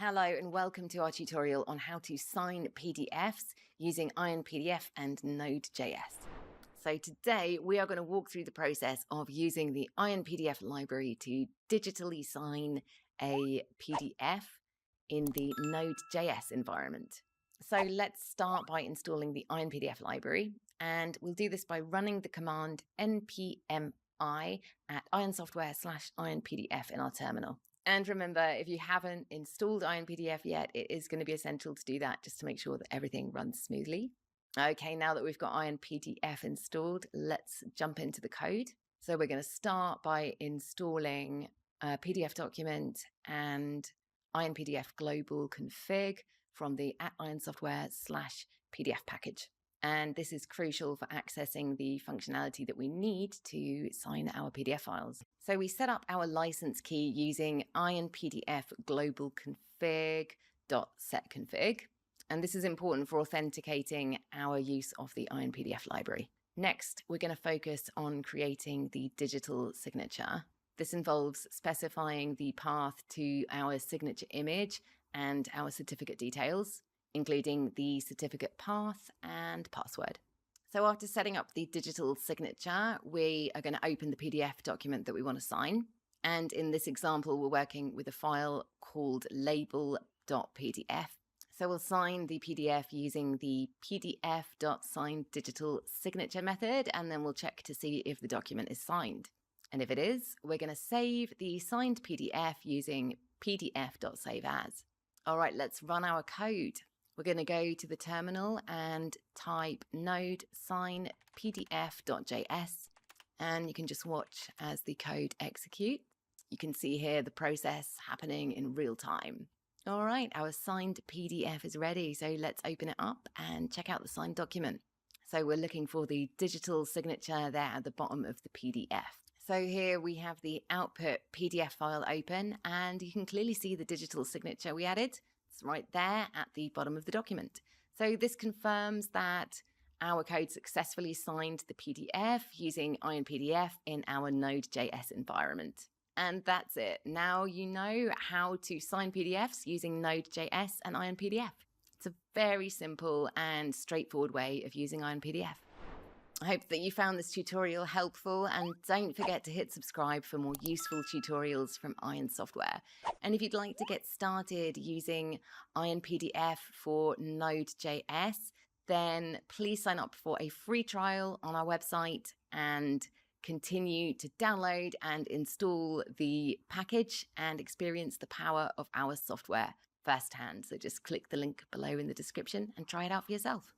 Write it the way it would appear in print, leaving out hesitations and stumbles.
Hello and welcome to our tutorial on how to sign PDFs using IronPDF and Node.js. So today we are going to walk through the process of using the IronPDF library to digitally sign a PDF in the Node.js environment. So let's start by installing the IronPDF library, and we'll do this by running the command npmi at ironsoftware/ironpdf in our terminal. And remember, if you haven't installed IronPDF yet, it is going to be essential to do that just to make sure that everything runs smoothly. Okay, now that we've got IronPDF installed, let's jump into the code. So we're going to start by installing a PDF document and IronPDF global config from the @ironsoftware/PDF package. And this is crucial for accessing the functionality that we need to sign our PDF files. So we set up our license key using IronPDF global config.setConfig. And this is important for authenticating our use of the IronPDF library. Next, we're going to focus on creating the digital signature. This involves specifying the path to our signature image and our certificate details, including the certificate path and password. So after setting up the digital signature, we are going to open the PDF document that we want to sign. And in this example, we're working with a file called label.pdf. So we'll sign the PDF using the pdf.signedDigitalSignature method, and then we'll check to see if the document is signed. And if it is, we're going to save the signed PDF using pdf.saveas. All right, let's run our code. We're going to go to the terminal and type node sign pdf.js, and you can just watch as the code executes. You can see here the process happening in real time. All right, our signed PDF is ready, so let's open it up and check out the signed document. So we're looking for the digital signature there at the bottom of the PDF. So here we have the output PDF file open, and you can clearly see the digital signature we added. It's right there at the bottom of the document. So this confirms that our code successfully signed the PDF using IronPDF in our Node.js environment. And that's it. Now you know how to sign PDFs using Node.js and IronPDF. It's a very simple and straightforward way of using IronPDF. I hope that you found this tutorial helpful, and don't forget to hit subscribe for more useful tutorials from Iron Software. And if you'd like to get started using IronPDF for Node.js, then please sign up for a free trial on our website and continue to download and install the package and experience the power of our software firsthand. So just click the link below in the description and try it out for yourself.